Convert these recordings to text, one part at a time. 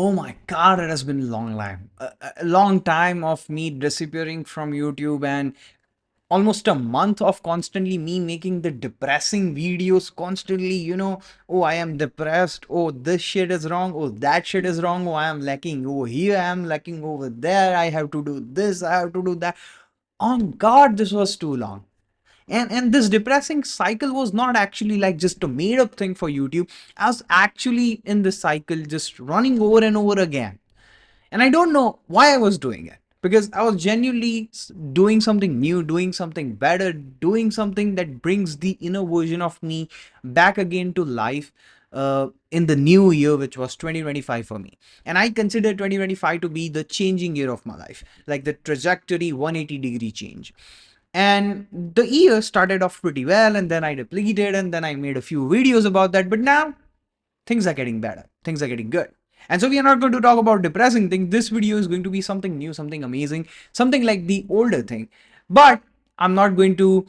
Oh my God, it has been a long time. A long time of me disappearing from YouTube and almost a month of constantly me making the depressing videos constantly, oh, I am depressed. Oh, this shit is wrong. Oh, that shit is wrong. Oh, I am lacking. Oh, here I am lacking over there. I have to do this. I have to do that. Oh God, this was too long. And this depressing cycle was not actually like just a made up thing for YouTube. I was actually in this cycle just running over and over again. And I don't know why I was doing it, because I was genuinely doing something new, doing something better, doing something that brings the inner version of me back again to life in the new year, which was 2025 for me. And I consider 2025 to be the changing year of my life, like the trajectory 180-degree change. And the year started off pretty well, and then I depleted, and then I made a few videos about that. But now things are getting better, things are getting good. And so we are not going to talk about depressing things. This video is going to be something new, something amazing, something like the older thing. But I'm not going to,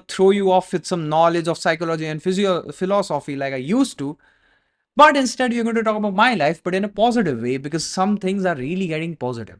throw you off with some knowledge of psychology and philosophy like I used to. But instead, we're going to talk about my life, but in a positive way, because some things are really getting positive.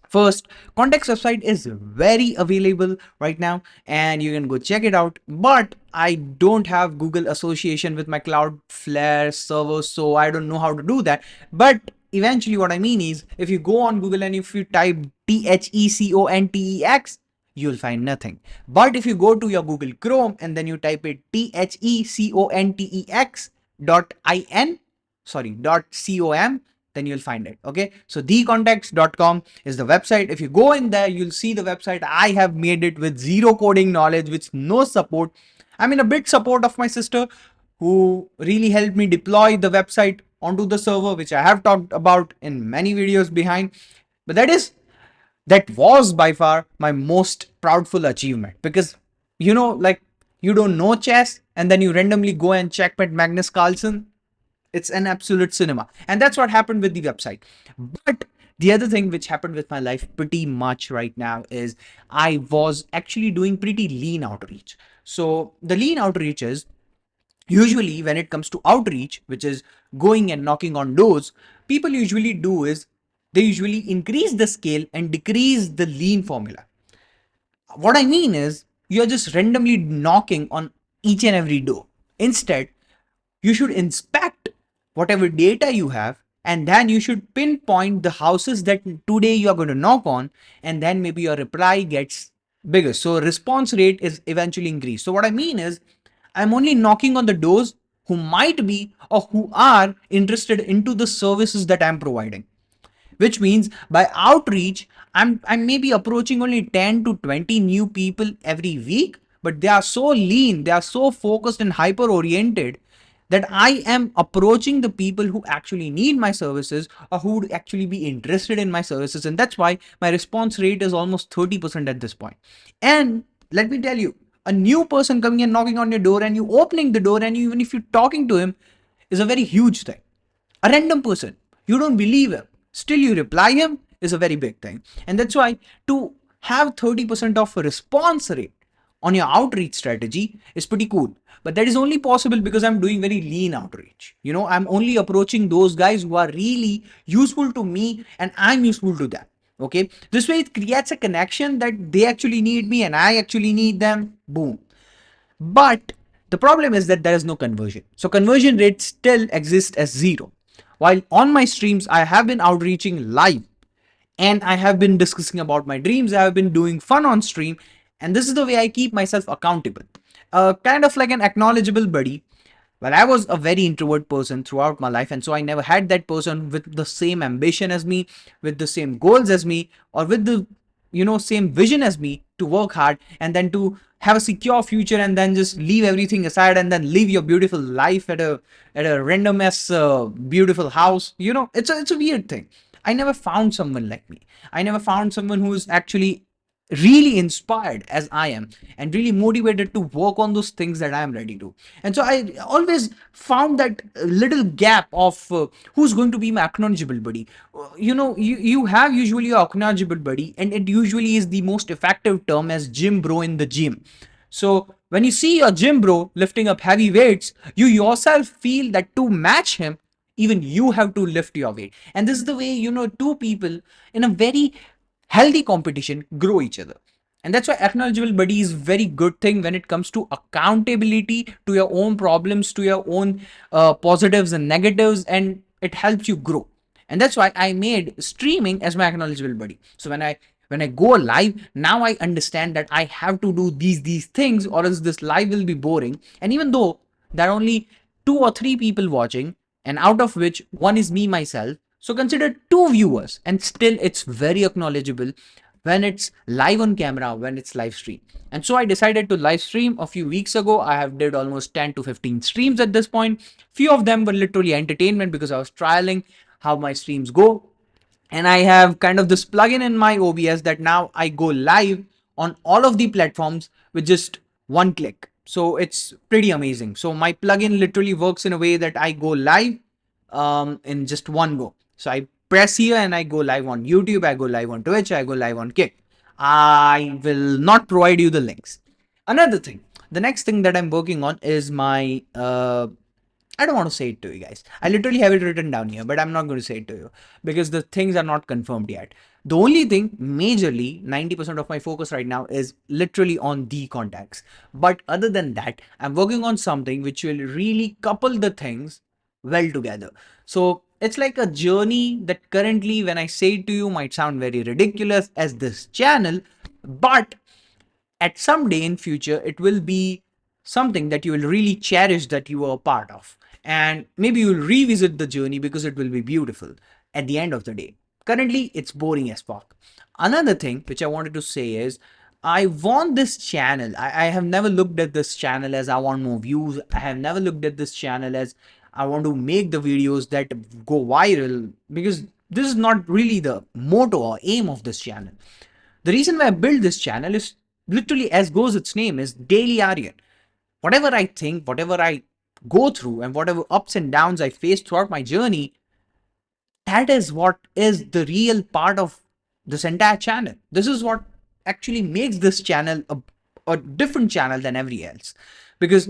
First, Context website is very available right now and you can go check it out. But I don't have Google association with my Cloudflare server, so I don't know how to do that. But eventually what I mean is, if you go on Google and if you type THECONTEX, you'll find nothing. But if you go to your Google Chrome and then you type it THECONTEX.in, .com, then you'll find it. Okay, so thecontext.com is the website. If you go in there, you'll see the website. I have made it with zero coding knowledge, with no support. I mean, a bit support of my sister, who really helped me deploy the website onto the server, which I have talked about in many videos behind. But that was by far my most proudful achievement, because like, you don't know chess and then you randomly go and checkmate Magnus Carlsen. It's an absolute cinema. And that's what happened with the website. But the other thing which happened with my life pretty much right now is I was actually doing pretty lean outreach. So the lean outreach is, usually when it comes to outreach, which is going and knocking on doors, people usually do is they usually increase the scale and decrease the lean formula. What I mean is, you're just randomly knocking on each and every door. Instead, you should inspect whatever data you have, and then you should pinpoint the houses that today you are going to knock on, and then maybe your reply gets bigger. So response rate is eventually increased. So what I mean is, I'm only knocking on the doors who might be or who are interested into the services that I'm providing, which means by outreach, I'm maybe approaching only 10 to 20 new people every week, but they are so lean, they are so focused and hyper oriented that I am approaching the people who actually need my services or who would actually be interested in my services. And that's why my response rate is almost 30% at this point. And let me tell you, a new person coming and knocking on your door and you opening the door, and even if you're talking to him, is a very huge thing. A random person, you don't believe him, still you reply him, is a very big thing. And that's why to have 30% of a response rate on your outreach strategy is pretty cool. But that is only possible because I'm doing very lean outreach. I'm only approaching those guys who are really useful to me and I'm useful to them. Okay, this way it creates a connection that they actually need me and I actually need them. Boom. But the problem is that there is no conversion. So conversion rate still exists as zero. While on my streams, I have been outreaching live and I have been discussing about my dreams. I have been doing fun on stream. And this is the way I keep myself accountable. Kind of like an acknowledgeable buddy. Well, I was a very introvert person throughout my life. And so I never had that person with the same ambition as me, with the same goals as me, or with the, same vision as me to work hard and then to have a secure future and then just leave everything aside and then live your beautiful life at a random ass beautiful house. It's a weird thing. I never found someone like me. I never found someone who is actually really inspired as I am and really motivated to work on those things that I am ready to. And so I always found that little gap of who's going to be my acknowledgeable buddy. You have usually your acknowledgeable buddy, and it usually is the most effective term as gym bro in the gym. So when you see your gym bro lifting up heavy weights, you yourself feel that to match him, even you have to lift your weight. And this is the way, two people in a very healthy competition grow each other. And that's why acknowledgeable buddy is very good thing when it comes to accountability to your own problems, to your own positives and negatives, and it helps you grow. And that's why I made streaming as my acknowledgeable buddy. So when I go live, now I understand that I have to do these things, or else this live will be boring. And even though there are only 2 or 3 people watching, and out of which one is me myself, so consider 2 viewers, and still it's very acknowledgeable when it's live on camera, when it's live stream. And so I decided to live stream a few weeks ago. I have did almost 10 to 15 streams at this point. Few of them were literally entertainment because I was trialing how my streams go. And I have kind of this plugin in my OBS that now I go live on all of the platforms with just one click. So it's pretty amazing. So my plugin literally works in a way that I go live in just one go. So I press here and I go live on YouTube, I go live on Twitch, I go live on Kick. I will not provide you the links. Another thing, the next thing that I'm working on is my I don't want to say it to you guys. I literally have it written down here, but I'm not going to say it to you because the things are not confirmed yet. The only thing, majorly, 90% of my focus right now is literally on the contacts. But other than that, I'm working on something which will really couple the things well together. So it's like a journey that currently, when I say it to you, might sound very ridiculous as this channel, but at some day in future, it will be something that you will really cherish that you were a part of. And maybe you'll revisit the journey because it will be beautiful at the end of the day. Currently, it's boring as fuck. Another thing which I wanted to say is, I want this channel. I have never looked at this channel as I want more views. I have never looked at this channel as I want to make the videos that go viral, because this is not really the motto or aim of this channel. The reason why I built this channel is literally, as goes its name, is Daily Aryan. Whatever I think, whatever I go through, and whatever ups and downs I face throughout my journey, that is what is the real part of this entire channel. This is what actually makes this channel a different channel than every else. Because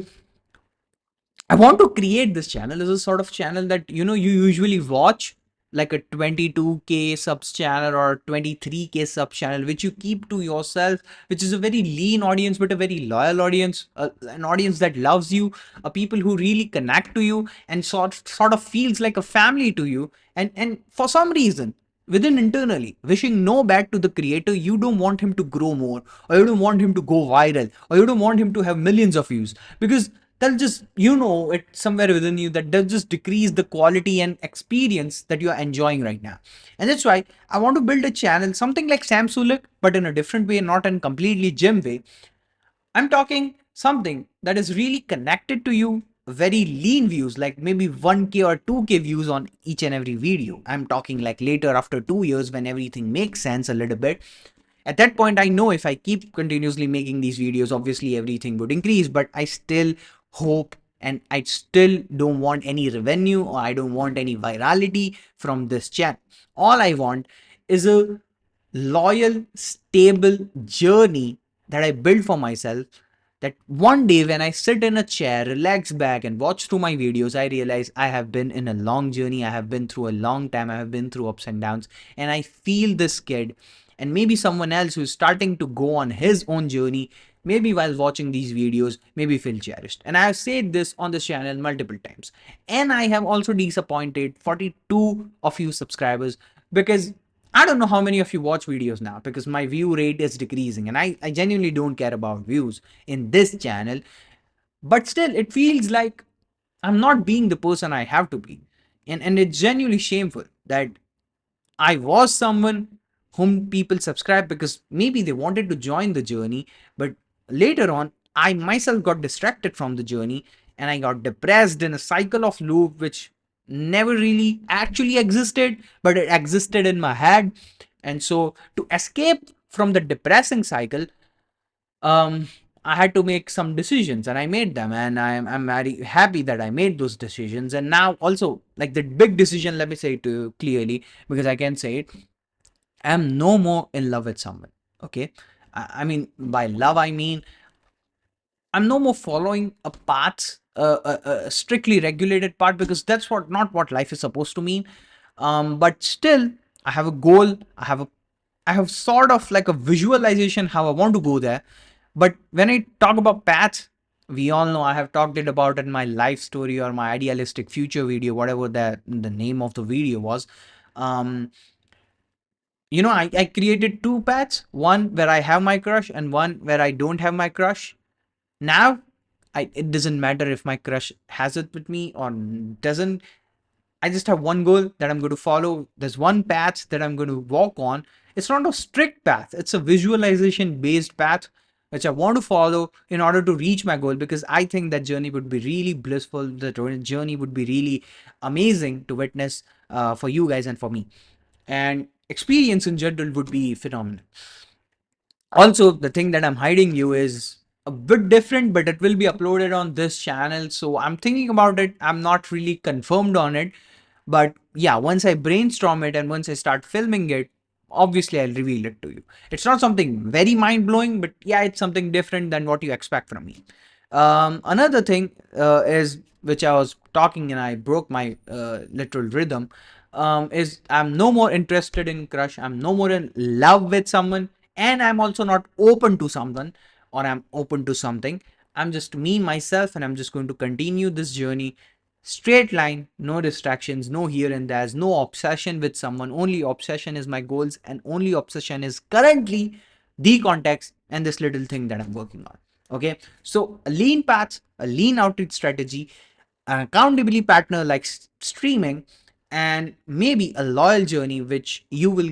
I want to create this channel as a sort of channel that, you usually watch, like a 22K subs channel or 23K sub channel, which you keep to yourself, which is a very lean audience, but a very loyal audience, an audience that loves you, a people who really connect to you and sort of feels like a family to you. And for some reason, within internally, wishing no bad to the creator, you don't want him to grow more, or you don't want him to go viral, or you don't want him to have millions of views, because that'll just, it somewhere within you, that does just decrease the quality and experience that you are enjoying right now. And that's why I want to build a channel, something like Sam Sulek, but in a different way, not in completely gym way. I'm talking something that is really connected to you, very lean views, like maybe 1K or 2K views on each and every video. I'm talking like later, after 2 years, when everything makes sense a little bit. At that point, I know if I keep continuously making these videos, obviously everything would increase, but I still hope, and I still don't want any revenue, or I don't want any virality from this channel. All I want is a loyal, stable journey that I build for myself, that one day when I sit in a chair, relax back and watch through my videos, I realize I have been in a long journey. I have been through a long time. I have been through ups and downs, and I feel this kid and maybe someone else who's starting to go on his own journey, maybe while watching these videos, maybe feel cherished. And I have said this on this channel multiple times. And I have also disappointed 42 of you subscribers, because I don't know how many of you watch videos now, because my view rate is decreasing, and I genuinely don't care about views in this channel. But still, it feels like I'm not being the person I have to be. And it's genuinely shameful that I was someone whom people subscribe because maybe they wanted to join the journey, but later on, I myself got distracted from the journey, and I got depressed in a cycle of loop which never really actually existed, but it existed in my head. And so, to escape from the depressing cycle, um, I had to make some decisions, and I made them, and I'm very happy that I made those decisions. And now also, like, the big decision, let me say it to you clearly, because I can say it, I'm no more in love with someone. Okay. I mean, by love, I mean, I'm no more following a path a strictly regulated part, because that's not what life is supposed to mean. But still, I have a goal. I have sort of like a visualization how I want to go there. But when I talk about paths, we all know I have talked it about in my life story or my idealistic future video, whatever the name of the video was. Um, I created two paths, one where I have my crush and one where I don't have my crush. Now, it doesn't matter if my crush has it with me or doesn't. I just have one goal that I'm going to follow. There's one path that I'm going to walk on. It's not a strict path. It's a visualization based path which I want to follow in order to reach my goal, because I think that journey would be really blissful. The journey would be really amazing to witness for you guys and for me. And experience in general would be phenomenal. Also, the thing that I'm hiding you is a bit different, but it will be uploaded on this channel. So I'm thinking about it. I'm not really confirmed on it. But yeah, once I brainstorm it and once I start filming it, obviously I'll reveal it to you. It's not something very mind blowing, but yeah, it's something different than what you expect from me. Another thing is, which I was talking and I broke my literal rhythm, is I'm no more interested in crush. I'm no more in love with someone, and I'm also not open to someone, or I'm open to something. I'm just me, myself, and I'm just going to continue this journey. Straight line, no distractions, no here and there's, no obsession with someone. Only obsession is my goals, and only obsession is currently the context and this little thing that I'm working on. Okay, so a lean path, a lean outreach strategy, an accountability partner like streaming, and maybe a loyal journey which you will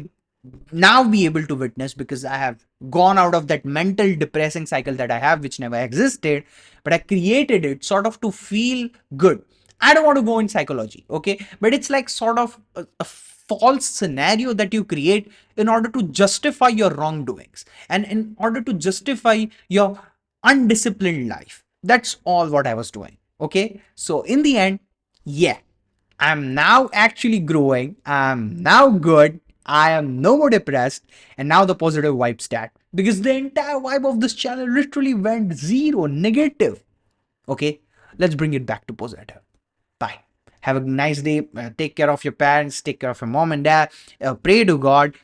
now be able to witness, because I have gone out of that mental depressing cycle that I have, which never existed, but I created it sort of to feel good. I don't want to go in psychology, okay, but it's like sort of a false scenario that you create in order to justify your wrongdoings and in order to justify your undisciplined life. That's all what I was doing. Okay, so in the end, yeah, I'm now actually growing. I'm now good. I am no more depressed. And now the positive vibe stat. Because the entire vibe of this channel literally went zero, negative. Okay, let's bring it back to positive. Bye. Have a nice day. Take care of your parents. Take care of your mom and dad. Pray to God.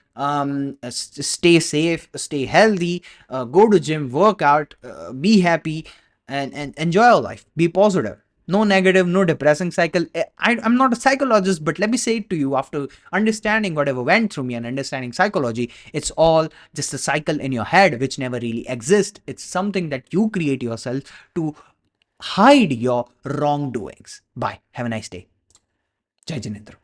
Stay safe. Stay healthy. Go to gym. Work out. Be happy, and enjoy your life. Be positive. No negative, no depressing cycle. I'm not a psychologist, but let me say it to you, after understanding whatever went through me and understanding psychology, it's all just a cycle in your head which never really exists. It's something that you create yourself to hide your wrongdoings. Bye. Have a nice day. Jai Jinendra.